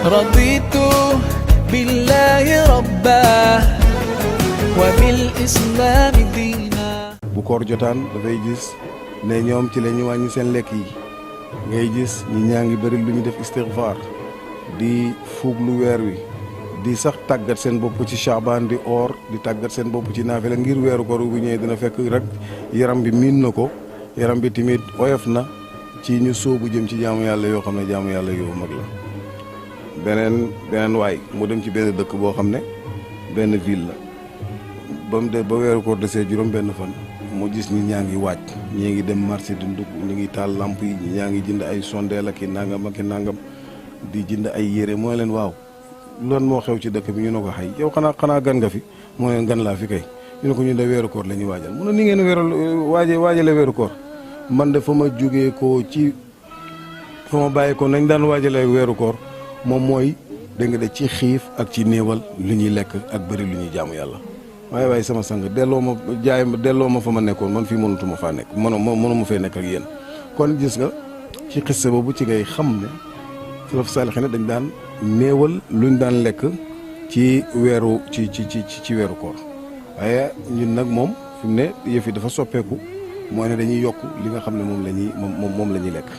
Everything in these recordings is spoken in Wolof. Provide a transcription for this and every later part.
رضيت بالله ربا وبالإسلام دينا. bu koor jotaan dafay gis ne ñoom ci la ñu wàññi seen lekk yi ngay gis ñi ñaa ngi bëri lu ñu def istighfar di fuug lu weer wi di sax tàggat seen bopp ci Shaabaan di oor di tàggat seen bopp ci naafila ngir weeru koor bu ñëwee dina fekk rek yaram bi miin na ko yaram bi tamit oyof na ci ñu sóobu jëm ci jaamu yàlla yoo xam ne jaamu yàlla yoo mag la. beneen waay mu dem ci benn dëkk boo xam ne benn ville la ba mu de ba weeru koor desee juróom benn fan mu gis ñi ñaa ngi waaj ñii ngi dem marché di ndugg ñu ngi taal lamp yi ñi ñaa ngi jënd ay sondeel ak i nangam di jënd ay yére mooy leen waaw loolu moo xew ci dëkk bi ñu ne ko xay yow xanaa gan nga fi moo leen gan laa fi kay ñu ne ko ñu de weeru koor la ñuy waajal mu ne ni ngeen waajale weeru koor man de fa ma jógee ko ci fa ma bàyyi ko nañ daan waajale weeru koor moom mooy dégg nga de ci xiif ak ci néewal lu ñuy lekk ak bëri lu ñuy jaamu yàlla waaye sama sang delloo ma fa ma nekkoon man fii mënutuma faa nekk mënuma fee nekk ak yéen kon gis nga ci xisse boobu ci ngay xam ne salaf saalixina dañ daan néewal luñ daan lekk ci weeru ci weeru koor waaye ñun nag moom fi mu ne yëf yi dafa soppeeku mooy ne dañuy yokk li nga xam ne moom la ñuy lekk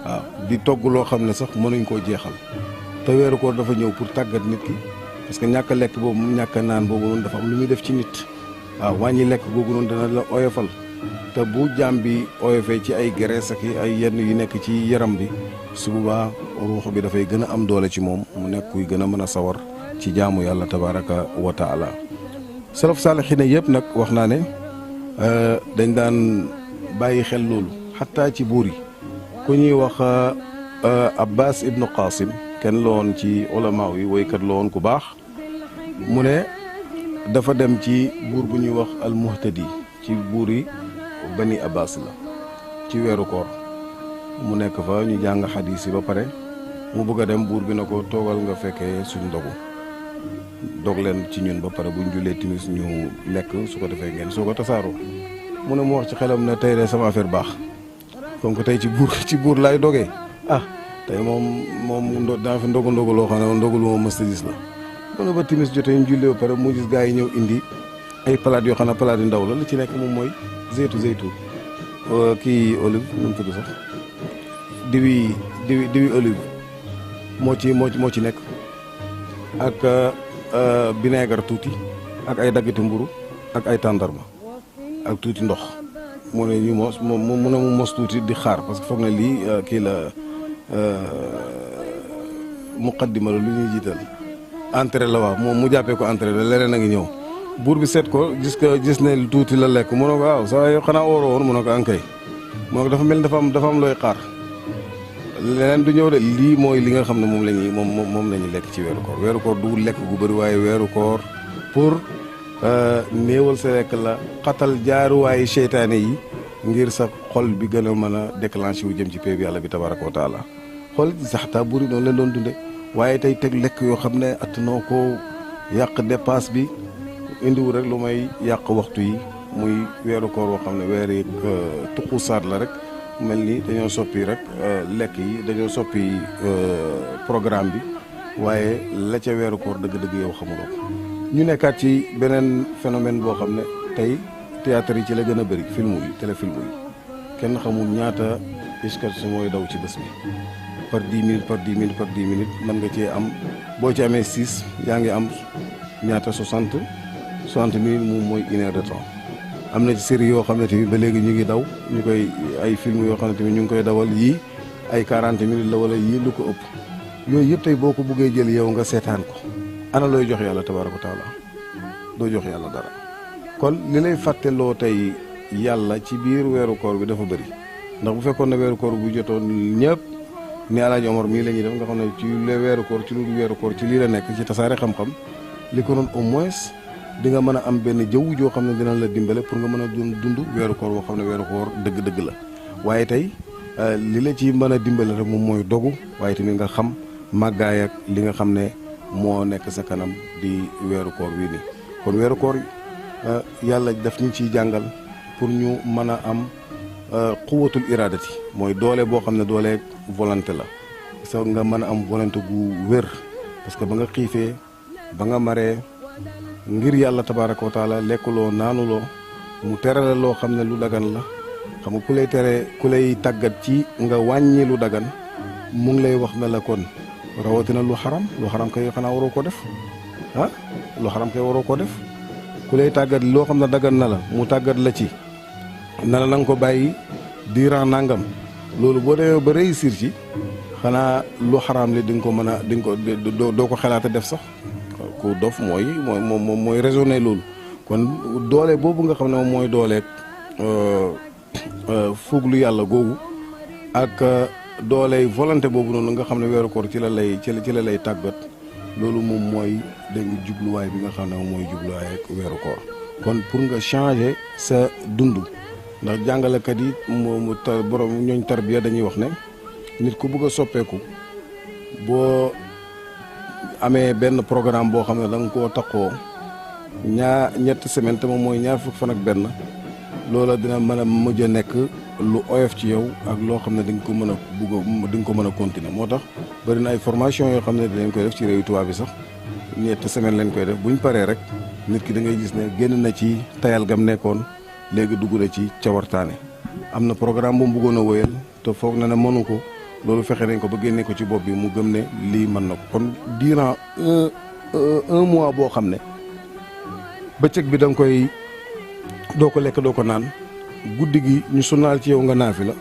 waaw di togg loo xam ne sax mënuñ koo jeexal te weeru koor dafa ñëw pour tàggat nit ki parce que ñàkk a lekk boobu ñàkk a naan boobu noonu dafa am lu muy def ci nit waaw wàññi lekk googu noonu dana la oyofal te bu jaam bi oyofee ci ay graisse ak ay yenn yu nekk ci yaram bi su boobaa ruux bi dafay gën a am doole ci moom mu nekk kuy gën a mën a sawar ci jaamu yàlla tabaraka wa taala salaf saalixina yëpp nag wax naa ne dañ daan bàyyi xel loolu xataa ci buur yi ku ñuy wax Abbas ibnu Qasim kenn la woon ci ulama yi woykat la woon ku baax mu ne dafa dem ci buur bu ñuy wax al muhtadi ci buur yi bani Abbas la ci weeru koor mu nekk fa ñu jàng xadiis yi ba pare mu bëgg a dem buur bi na ko toogal nga fekkee suñ ndogu dog leen ci ñun ba pare buñ jullee timis ñu lekk su ko defee ngeen soo ko tasaaroo mu ne mu wax ci xelam ne tey de sama affaire baax comme que tey ci buur laay dogee tey moom daa fi ndogu loo xam ne ndogu lu ma mës a gis la mu ne ba timis jotee ñu jullee ba pare mu gis gaa yi ñëw indi ay palaat yoo xam ne palaat yu ndaw la li ci nekk moom mooy zeytu kii olive nu mu tudd sax diwi olive moo ci nekk ak vinaigre tuuti ak ay daggiti mburu ak ay tàndarma ak tuuti ndox mu ne ñu mos mu ne mu mos tuuti di xaar parce que foog na lii kii la muqaddima la lu ñuy jiital entrée la waaw moom mu jàppee ko entrée la leneen a ngi ñëw buur bi seet ko gis ne tuuti la lekk mu ne ko waaw saa yoo xanaa óoroo woon mu ne ko ankay mu ne ko dafa mel ni dafa am looy xaar leneen du ñëw de lii mooy li nga xam ne moom la ñuy lekk ci weeru koor du lekk gu bëri waaye weeru koor pour néewal sa lekk la xatal jaaruwaayu seytaane yi ngir sa xol bi gën a mën a déclenché wu jëm ci péeb yàlla bi tabaraka wa taala xool saxta buri noonu leen doon dunde waaye tey teg lekk yoo xam ne attanoo ko yàq dépasse bi indiwu rek lu may yàq waxtu yi muy weeru koor woo xam ne weeri tuqusaat la rek mel ni dañoo soppi rek lekk yi dañoo soppi programme bi waaye la ca weeru koor dëgg-dëgg yow xamuloo ko ñu nekkaat ci beneen phénomène boo xam ne tey théâtre yi ci la gën a bëri film yi téléfilm yi kenn xamul ñaata sketch mooy daw ci bés bi par 10 minutes mën nga cee am boo ci amee 6 yaa ngi am ñaata 60 minutes moom mooy 1 heure de temps am na ci série yoo xam ne tamit ba léegi ñu ngi daw ñu koy ay film yoo xam ne tamit ñu ngi koy dawal yii ay 40 minutes la wala yii lu ko ëpp yooyu yëpp tey boo ko buggee jël yow nga seetaan ko ana looy jox yàlla tabaaraka wa taala doo jox yàlla dara kon li lay fàtteloo tey yàlla ci biir weeru koor bi dafa bëri ndax bu fekkoon ne weeru koor bu jotoon ñëpp ni Alaaji Omar mii la ñuy def nga xam ne ci weeru koor ci lu weeru koor ci lii la nekk ci tasaare xam-xam li ko doon au moins di nga mën a am benn jaww joo xam ne dina la dimbale pour nga mën a dund weeru koor boo xam ne weeru koor dëgg-dëgg la waaye tey li la ci mën a dimbale rek moom mooy dogu waaye tamit nga xam màggaay ak li nga xam ne moo nekk sa kanam di weeru koor wii nii kon weeru koor yàlla daf ñu ciy jàngal pour ñu mën a am quwatul iradati mooy doole boo xam ne doole volonté la sa nga mën a am volonté gu wér parce que ba nga xiifee ba nga maree ngir yàlla tabaraka wa taala lekkuloo naanuloo mu tere la loo xam ne lu dagan la xam nga ku lay tàggat ci nga wàññi lu dagan mu ngi lay wax na la kon rawatina lu xaram kay xanaa waroo ko def lu xaram kay waroo ko def ku lay tàggat loo xam ne dagan na la mu tàggat la ci na la nga ko bàyyi diiran nangam loolu boo demee ba réussir ci xanaa lu xaraam li di nga ko mën a di nga ko doo ko xalaate def sax ku dof mooy raisonné loolu kon doole boobu nga xam ne moom mooy dooleeg fuglu yàlla googu ak dooley volonté boobu noonu nga xam ne weeru koor ci la lay tàggat loolu moom mooy dégg nga jubluwaay bi nga xam ne moom mooy jubluwaay ak weeru koor kon pour nga changer sa dund ndax jàngalekat yi moomu borom ñooñ tarbiya dañuy wax ne nit ku bëgg a soppeeku boo amee benn programme boo xam ne da nga koo takkoo ñetti semaine te moom mooy ñaar fukk fan ak benn loola dina mën a mujj a nekk lu oyof ci yow ak loo xam ne di nga ko mën a di nga ko mën a continuer moo tax bëri na ay formation yoo xam ne dinañ koy def ci réew tubaab bi sax ñetti semaine lañ koy def buñ paree rek nit ki da ngay gis ne génn na ci tayal gam nekkoon léegi dugg na ci cawartaane am na programme bu mu bëggoon a wéyal te foog na ne mënu ko loolu fexe nañ ko ba génne ko ci bopp bi mu gëm ne lii mën na ko kon durant un mois boo xam ne bëccëg bi da nga koy doo ko lekk doo ko naan guddi gi ñu sunnaal ci yow nga naafi la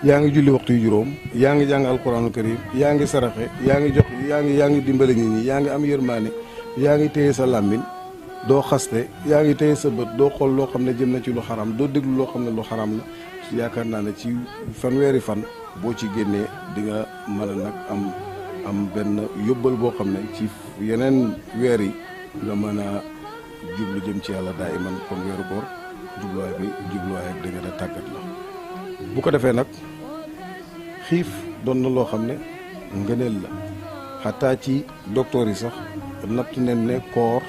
yaa ngi julli waxtu yu juróom yaa ngi jàng alquraanul karim yaa ngi saraxe yaa ngi jox yaa ngi dimbale nit ñi yaa ngi am yërmaane yaa ngi téye sa làmmiñ doo xaste yaa ngi téye sa bët doo xool loo xam ne jëm na ci lu xaram doo déglu loo xam ne lu xaram la yaakaar naa ne ci fanweeri fan boo ci génnee di nga mën a nag am benn yóbbal boo xam ne ci yeneen weer yi nga mën a jublu jëm ci yàlla daa iman kon weeru koor jubluwaay ak dëgg da tàggat la bu ko defee nag xiif doon na loo xam ne ngëneel la xataa ci docteur yi sax natt nen ne koor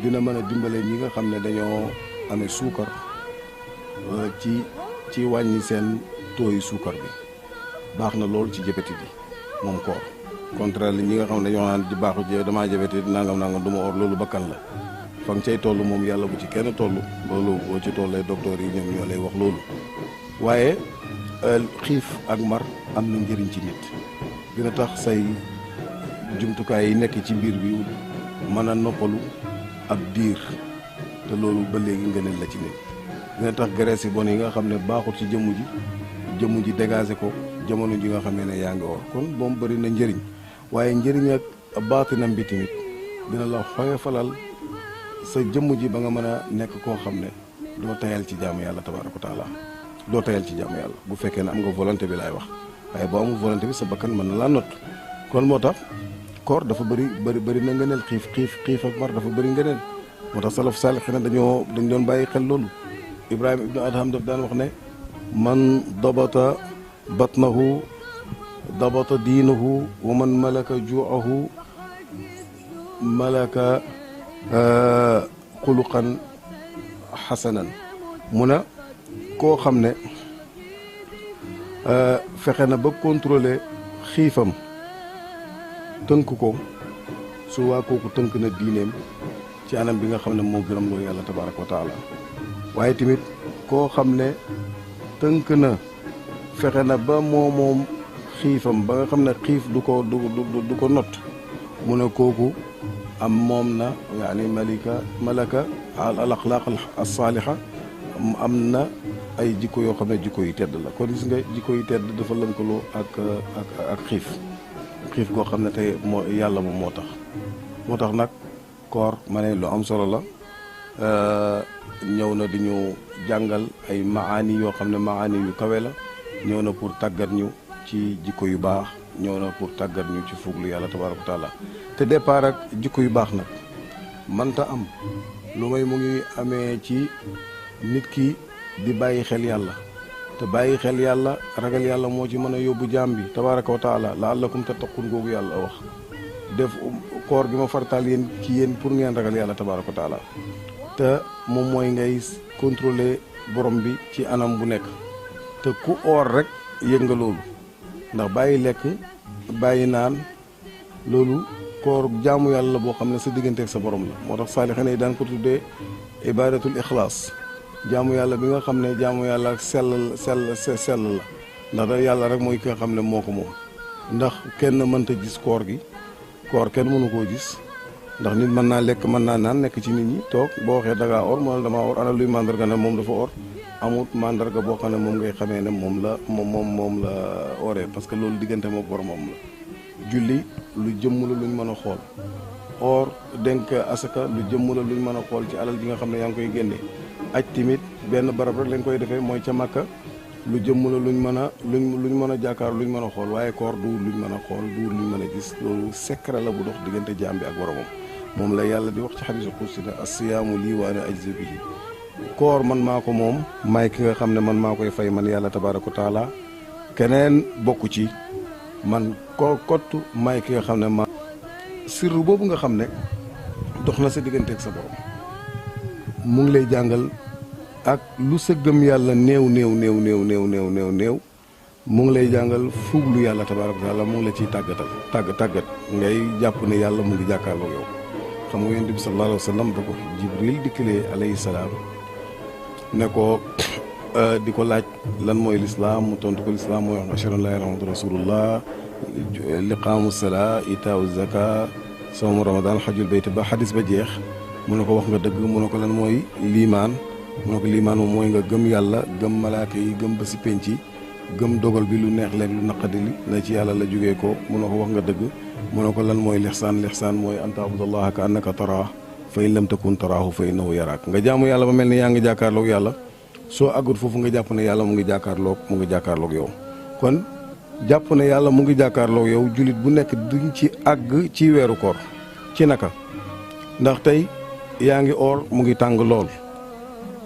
dina mën a dimbale ñi nga xam ne dañoo amee suukar ci wàññi seen tooyu suukar bi baax na lool ci diabète yi moom koor contraire li ñi nga xam ne dañoo naan di baaxu damaa diabète nangam du ma or loolu bakkan la fa nga cay toll moom yàlla bu ci kenn toll loolu boo ci tollee docteur yi ñoom ñoo lay wax loolu waaye xiif ak mar am na njëriñ ci nit dina tax say jumtukaay yi nekk ci biir bi mën a noppalu ab diir te loolu ba léegi ngëneel la ci nit dina tax graisse yi bon yi nga xam ne baaxul ci jëmm ji dégagé ko jamono ji nga xam ne yaa ngi or kon moom bëri na njëriñ waaye njëriñ ak baatinam bi tamit dina la xoyofalal sa jëmm ji ba nga mën a nekk koo xam ne doo tayal ci jaamu yàlla tabaaraka wa taala doo tayal ci jaamu yàlla bu fekkee ne am nga volonté bi laay wax waaye boo amul volonté bi sa bakkan mën na laa not kon moo tax koor dafa bëri na ngëneel xiif ak mar dafa bëri ngëneel moo tax salaf saalixina dañ doon bàyyi xel loolu Ibrahima ibnu Adham daf daan wax ne man dabata batnahu dabata diinahu wa man malaka juuahu malaka xuluqan xasanan mu ne koo xam ne fexe na ba contrôler xiifam tënk ko su waa kooku tënk na diineem ci anam bi nga xam ne moo gërëm loolu yàlla tabaaraka wa taala waaye tamit koo xam ne tënk na fexe na ba moom xiifam ba nga xam ne xiif du ko not mu ne kooku am moom na yaani malaka al axlaaq as saaliha am na ay jikko yoo xam ne jikko yi tedd la kon gis nga jikko yi tedd dafa lënkaloo ak xiif goo xam ne tey moo yàlla moom moo tax nag koor ma ne lu am solo la ñëw na di ñu jàngal ay maani yoo xam ne maani yu kawe la ñëw na pour tàggat ñu ci jikko yu baax ñëw na pour tàggat ñu ci fuglu yàlla tabaaraka wa taala te départ ak jikko yu baax nag mënta am lu may mu ngi amee ci nit ki di bàyyi xel yàlla te bàyyi xel yàlla ragal yàlla moo ci mën a yóbbu jaam bi tabaaraka wa taala la'allakum tattaqun googu yàlla wax def koor gi ma fartaal yéen ci yéen pour ngeen ragal yàlla tabaaraka wa taala te moom mooy ngay contrôler borom bi ci anam bu nekk te ku oor rek yëg nga loolu ndax bàyyi lekk bàyyi naan loolu koor jaamu yàlla la boo xam ne sa digganteeg sa borom la moo tax saalixane yi daan ko tuddee ibadatul ixlaas jaamu yàlla bi nga xam ne jaamu yàlla ak sell la ndax da yàlla rek mooy ki nga xam ne moo ko moom ndax kenn mënta gis koor gi koor kenn mënu koo gis ndax nit mën naa lekk mën naa naan nekk ci nit ñi toog boo waxee dangaa or moo damaa or ana luy mandarga ne moom dafa or amut mandarga boo xam ne moom ngay xamee ne moom la oree parce que loolu diggante moo boromam la julli lu jëmm la luñ mën a xool or dénk asaka lu jëmm la luñ mën a xool ci alal ji nga xam ne yaa ngi koy génnee aj timit benn barab rek lañ koy defee mooy ca Makka lu jëmm la luñ mën a jàkkaar luñ mën a xool waaye koor duur luñ mën a xool duur luñ mën a gis loolu secret la bu dox diggante jaam bi ak boromam moom la yàlla di wax ci xadiisu qudsi ne as-siyaamu lii wa ana ajzi bihi koor man maa ko moom maay ki nga xam ne man maa koy fay man yàlla tabaaraka wa taala keneen bokku ci man koor kott maay ki nga xam ne ma sirru boobu nga xam ne dox na sa diggante ak sa borom mu ngi lay jàngal ak lu sa gëm yàlla néew mu ngi lay jàngal fuglu yàlla tabaaraka wa taala mu ngi la ciy tàggat ngay jàpp ne yàlla mu ngi jàkkaarloo yow xam nga yonent bi sallallahu alayhi wa sallam da ko Jibril dikkalee alayhi salaam ne ko di ko laaj lan mooy lislaam mu tontu ko lislaam mooy wax ashhadu an laa ilaaha illallaah rasulullah liqaamu salaa itaawu zaka sawmu ramadan xajul bayt ba xadis ba jeex mu ne ko wax nga dëgg mu ne ko lan mooy liimaan mu ne ko liimaan moom mooy nga gëm yàlla gëm malaaka yi gëm ba si penc yi gëm dogal bi lu neex leeg lu naqadi li na ci yàlla la jógee ko mu ne ko wax nga dëgg mu ne ko lan mooy lixsaan mooy an taabudallaha ka annaka taraa fa in lam takun taraahu fa innahu yaraak nga jaamu yàlla ba mel ni yaa ngi jàkkaarloog yàlla soo àggut foofu nga jàpp ne yàlla mu ngi jàkkaarloog yow kon jàpp ne yàlla mu ngi jàkkaarloog yow jullit bu nekk duñ ci àgg ci weeru koor ci naka ndax tey yaa ngi oor mu ngi tàng lool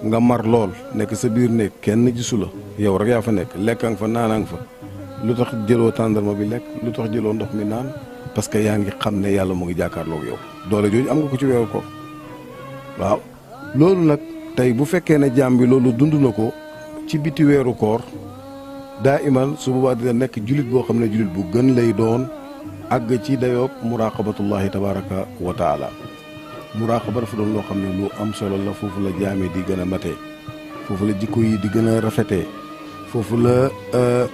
nga mar lool nekk sa biir néeg kenn gisu la yow rek yaa fa nekk lekka nga fa naana nga fa lu tax jëloo tàndarma bi lekk lu tax jëloo ndox mi naan parce que yaa ngi xam ne yàlla mu ngi jàkkaarloog yow doole jooju am nga ko ci weeru koor waaw loolu nag tey bu fekkee ne jaam bi loolu dund na ko ci biti weeru koor daa iman su boobaa dina nekk jullit boo xam ne jullit bu gën lay doon àgg ci dayoog muraqabatullahi tabaraka wa taala muraqaba dafa doon loo xam ne lu am solo la foofu la jaame di gën a matee foofu la jikko yi di gën a rafetee foofu la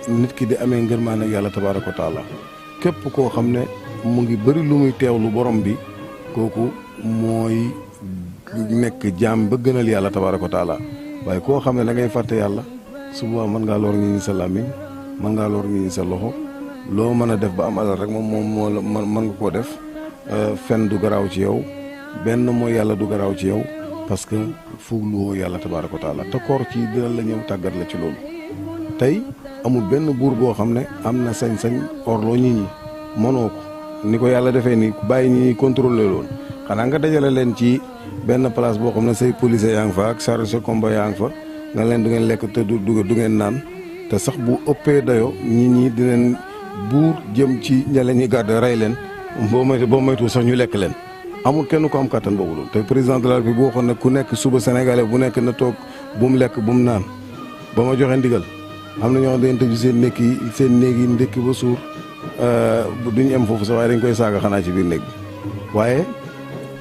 nit ki di amee ngërmaan ak yàlla tabaraka wa taala képp koo xam ne mu ngi bëri lu muy teewlu borom bi kooku mooy nekk jaam ba gënal yàlla tabaraka wa taala waaye koo xam ne da ngay fàtte yàlla suba mën ngaa lor ngi ñi sa làmmiñ mën ngaa lor ngi ñi sa loxo loo mën a def ba am alal rek moom moo la mën nga koo def fen du garaaw ci yow benn mooy yàlla du garaaw ci yow parce que fuugluwoo yàlla tabaraka wa taala te koor ci dina la ñëw tàggat la ci loolu tey amul benn buur boo xam ne am na sañ-sañ orloo nit ñi mënoo ko ni ko yàlla defee ni bàyyi ñi contrôlé loon xanaa nga dajale leen ci benn place boo xam ne say policier yaa ngi fa ak charge de combat yaa ngi fa nga leen du ngeen lekk te du ngeen naan te sax bu ëppee dayo nit ñi dinañ buur jëm ci ñale ñi garde rey leen boo moytu sax ñu lekk leen amul kenn ko am kattan boobu loolu te président de la République bu waxoon ne ku nekk suba sénégalais bu nekk na toog bu mu lekk bu mu naan ba ma joxe ndigal am na ñoo xam ne dañu tëju seen néeg yi ndékki ba suur duñu em foofu sax waaye dañ koy saaga xanaa ci biir néeg bi waaye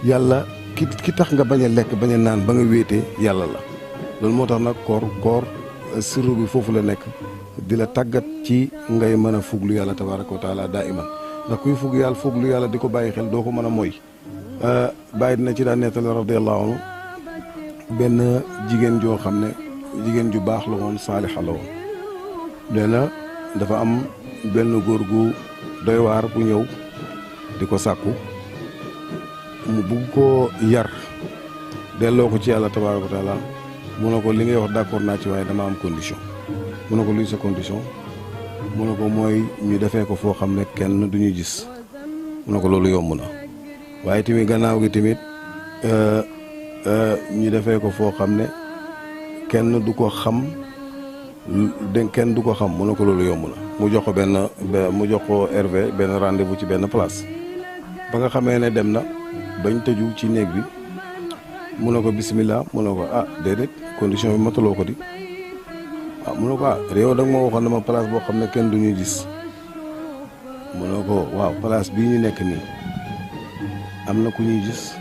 yàlla ki tax nga bañ a lekk bañ a naan ba nga wéetee yàlla la loolu moo tax nag koor sirru bi foofu la nekk di la tàggat ci ngay mën a fuglu yàlla tabaraka wa taala daa iman ndax kuy fuglu yàlla di ko bàyyi xel doo ko mën a mooy bàyyi dina ci daan nettali radiyallahu anhu benn jigéen joo xam ne jigéen ju baax la woon saalixa la woon nee na dafa am benn góor gu doy waar bu ñëw di ko sàkku mu bugg koo yar delloo ko ci yàlla tabaraka wa taala mu ne ko li ngay wax d'accord naa ci waaye dama am condition mu ne ko luy sa condition mu ne ko mooy ñu defee ko foo xam ne kenn du ñu gis mu ne ko loolu yomb na waaye tamit gannaaw gi tamit ñu defee ko foo xam ne kenn du ko xam mu ne ko loolu yomb na mu jox ko Hervé benn rendez-vous ci benn place ba nga xamee ne dem na bañ tëju ci néeg bi mu ne ko bismillah mu ne ko déedéet condition bi mataloo ko di mu ne ko réew da nga ma waxoon dama place boo xam ne kenn du ñuy gis mu ne ko waaw place bii ñu nekk nii am na ku ñuy gis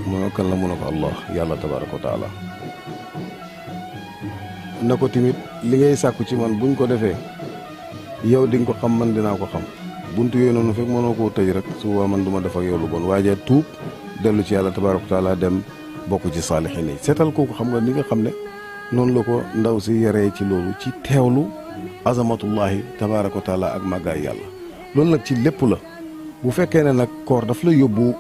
mu ne kan la mu ne ko allah yàlla tabaraka wa taala na ko tamit li ngay sàkku ci man buñ ko defee yow di nga ko xam man dinaa ko xam buntu yooyu noonu fekk mënoo koo tëj rek su boobaa man du ma def ak yow lu bon waaye tuub dellu ci yàlla tabaraka wa taala dem bokk ci saalixiin yi seetal kooku xam nga ni nga xam ne noonu la ko ndaw si yaree ci loolu ci teewlu azamatullahi tabaraka wa taala ak màggaay yàlla loolu nag ci lépp la bu fekkee ne nag koor daf la yóbbu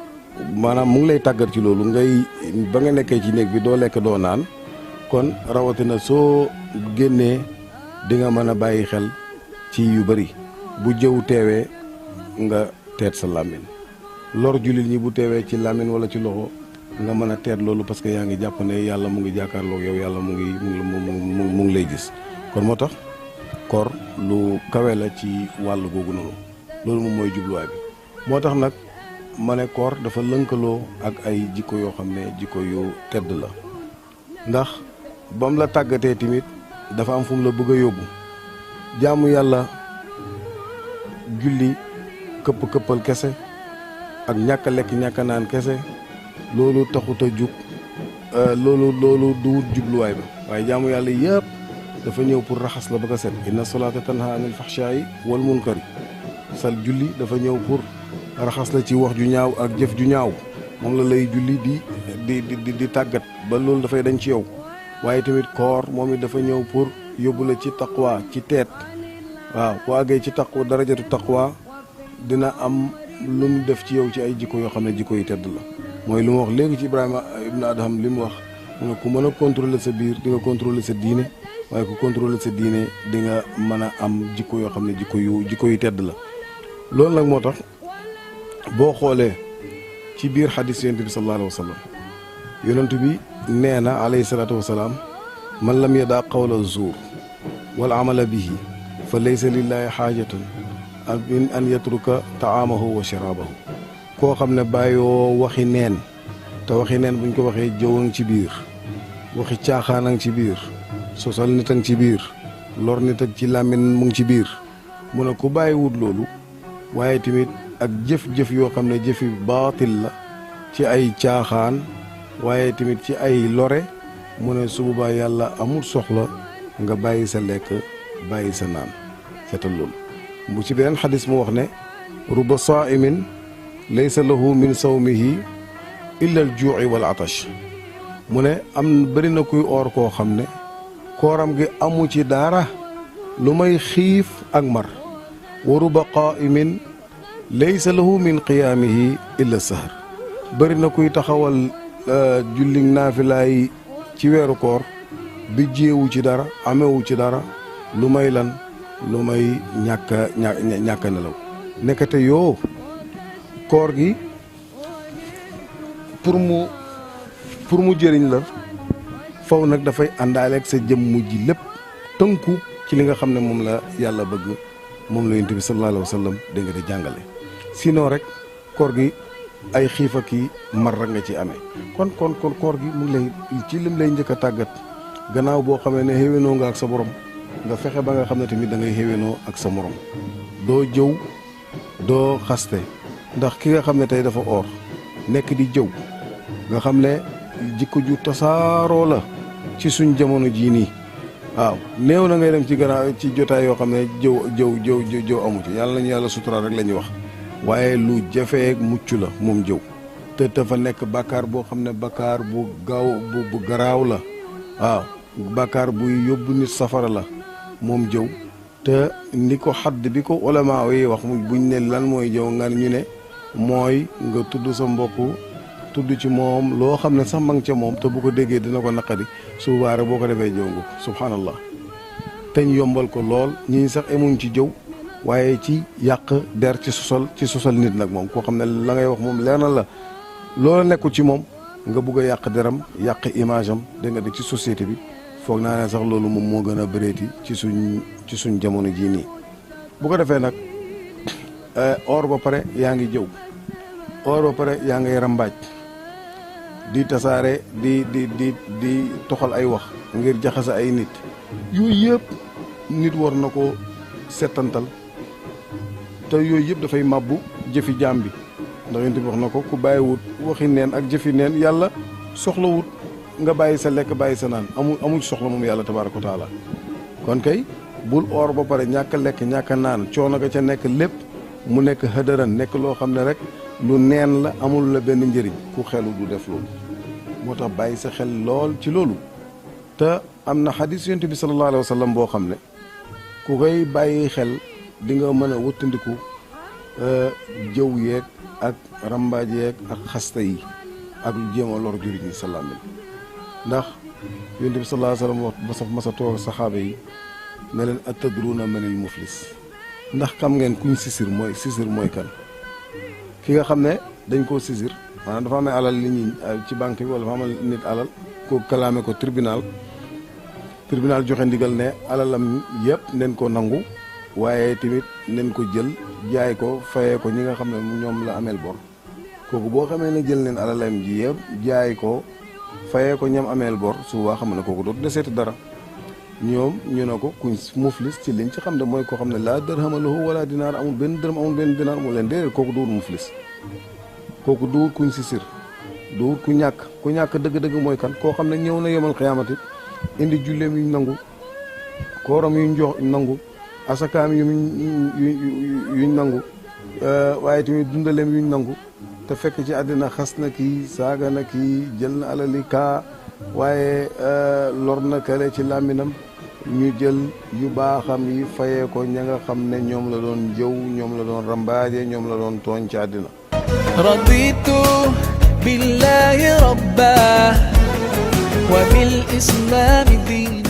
maanaam mu ngi lay tàggat ci loolu ngay ba nga nekkee ci néeg bi doo lekk doo naan kon rawatina soo génnee di nga mën a bàyyi xel ci yu bëri bu jëw teewee nga teet sa làmmiñ lor jullit ñi bu teewee ci làmmiñ wala ci loxo nga mën a teet loolu parce que yaa ngi jàpp ne yàlla mu ngi jàkkaarloog yow yàlla mu ngi lay gis kon moo tax koor lu kawe la ci wàll googu noonu loolu moom mooy jubluwaay bi moo tax nag ma ne koor dafa lënkaloo ak ay jikko yoo xam ne jikko yu tedd la ndax bam la tàggatee tamit dafa am fu mu la bëgg a yóbbu jaamu yàlla julli këppal kese ak ñàkk a lekk ñàkk a naan kese loolu taxut a jug loolu du wut jubluwaay ba waaye jaamu yàlla yëpp dafa ñëw pour raxas la ba nga set inna salaata tanha anil fahshaa'i wal munkari sal julli dafa ñëw pour raxas la ci wax ju ñaaw ak jëf ju ñaaw moom la lay julli di tàggat ba loolu dafay dañ ci yow waaye tamit koor moom it dafa ñëw pour yóbbu la ci taqwa ci teet waaw boo àggee ci taqwa darajatu taqwa dina am lu mu def ci yow ci ay jikko yoo xam ne jikko yu tedd la mooy lu ma wax léegi ci Ibrahima ibn Adham li mu wax mu ne ku mën a contrôler sa biir di nga contrôler sa diine waaye ku contrôler sa diine di nga mën a am jikko yoo xam ne jikko yu tedd la loolu nag moo tax boo xoolee ci biir xadis yonent bi sallallahu alayhi wa sallam yonent bi nee na alayhi salaatu wa salaam man lam yadaa qawla zuur wal amala bihi fa laysa lillahi xaajatun min an yatruka taamahu wa sharaabahu koo xam ne bàyyoo waxi neen te waxi neen buñ ko waxee jëwang ci biir waxi caaxaanang ci biir sosal nit ang ci biir lor nit ak ci làmmiñ mu ngi ci biir mu ne ku bàyyiwut loolu waaye tamit ak jëf-jëf yoo xam ne jëfi baatil la ci ay caaxaan waaye tamit ci ay lore mu ne su boobaa yàlla amul soxla nga bàyyi sa lekk bàyyi sa naan seetal loolu bu ci beneen xadis mu wax ne ruba saa'imin laysa lahu min sawmihi illa al juu'i wal atash mu ne am bëri na kuy oor koo xam ne kooram gi amu ci dara lu may xiif ak mar wa ruba qaa'imin laysa lahu min qiyaamihi illa sahar bëri na kuy taxawal julli naafilaay ci weeru koor bi jéewu ci dara amewu ci dara lu may lan lu may ñàkk nelaw nekkate yoo koor gi pour mu jëriñ la faw nag dafay àndaale ak sa jëmm ji lépp tënku ci li nga xam ne moom la yàlla bëgg moom la yonent bi sallallahu alayhi wa sallam dégg nga di jàngale sinon rek koor gi ay xiif ak i mar rek nga ci amee kon koor gi mu ngi lay ci lim lay njëkk a tàggat gannaaw boo xamee ne xéwénoo nga ak sa borom nga fexe ba nga xam ne tamit da ngay xéwénoo ak sa morom doo jëw doo xaste ndax ki nga xam ne tey dafa oor nekk di jëw nga xam ne jikko ju tasaaroo la ci suñ jamono jii nii waaw néew na ngay dem ci gannaaw ci jotaay yoo xam ne jëw amu ci yàlla nañu yàlla suturaal rek la ñuy wax waaye lu jafee mucc la moom jëw te dafa nekk bàkkaar boo xam ne bàkkaar bu bu garaaw la waaw bàkkaar buy yóbbu nit safara la moom jëw te ni ko xadd bi ko ulama yi wax buñ ne lan mooy jëw nga ñu ne mooy nga tudd sa mbokk tudd ci moom loo xam ne sax ma ngi ca moom te bu ko déggee dina ko naqari su baare boo ko defee jëw nga subhanallah te ñu yombal ko lool ñii sax emuñ ci jëw waaye ci yàq der ci sosal nit nag moom koo xam ne la ngay wax moom leer na la loola nekkul ci moom nga bugg a yàq deram yàq image am dégg nga de ci société bi foog naa ne sax loolu moom moo gën a bëreeti ci suñ jamono jii nii bu ko defee nag or ba pare yaa ngi jëw or ba pare yaa ngay rambaaj di tasaare di toxal ay wax ngir jaxase ay nit yooyu yëpp nit war na ko settantal te yooyu yëpp dafay màbbu jëfi jaam bi ndax yonent bi wax na ko ku bàyyiwut waxi neen ak jëfi neen yàlla soxlawut nga bàyyi sa lekk bàyyi sa naan amul soxla moom yàlla tabaaraka wa taala kon kay bul oor ba pare ñàkk a lekk ñàkk a naan coono ga ca nekk lépp mu nekk hëdëran nekk loo xam ne rek lu neen la amul la benn njëriñ ku xelu du def loolu moo tax bàyyi sa xel lool ci loolu te am na xadis yonent bi sallallahu alayhi wa sallam boo xam ne ku koy bàyyi xel di nga mën a wëttandiku jëw yeeg ak rambaaj yeeg ak xasta yi ak lu jéem a lor juriñ yi salaam ndax yonent bi sallallahu alayhi wa sallam wax masa toog saxaaba yi ne leen atadruuna manil muflis ndax xam ngeen kuñ sisir mooy kan ki nga xam ne dañ koo sisir maanaam dafa amee alal li ñuy ci banque bi wala dafa amal nit alal ko kalaame ko tribunal joxe ndigal ne alalam yëpp nen ko nangu waaye tamit nen ko jël jaay ko fayee ko ñi nga xam ne ñoom la ameel bor kooku boo xamee ne jël neen alalam ji yëpp jaay ko fayee ko ñam ameel bor souvent xam ne kooku dootu deseeti dara ñoom ñu ne ko kuñ muflis ci liñ ci xam ne mooy koo xam ne laa dirhama lahu wala dinaar amul benn dërëm amul benn dinaar mu leen déedéet kooku duwut muflis kooku duwut kuñ sisir duwut ku ñàkk dëgg-dëgg mooy kan koo xam ne ñëw na yemal xiyaamati indi julleem yuñ nangu kooram yuñ jox nangu asakaam yuñ nangu waaye tamit dundaleem yuñ nangu te fekk ci àddina xas na kii saaga na kii jël na alali kaa waaye lor na kale ci làmminam ñu jël yu baaxam yi fayee ko ña nga xam ne ñoom la doon jëw ñoom la doon rambaaje ñoom la doon tooñ ci àddina raditu billahi rabba wa bil islami diina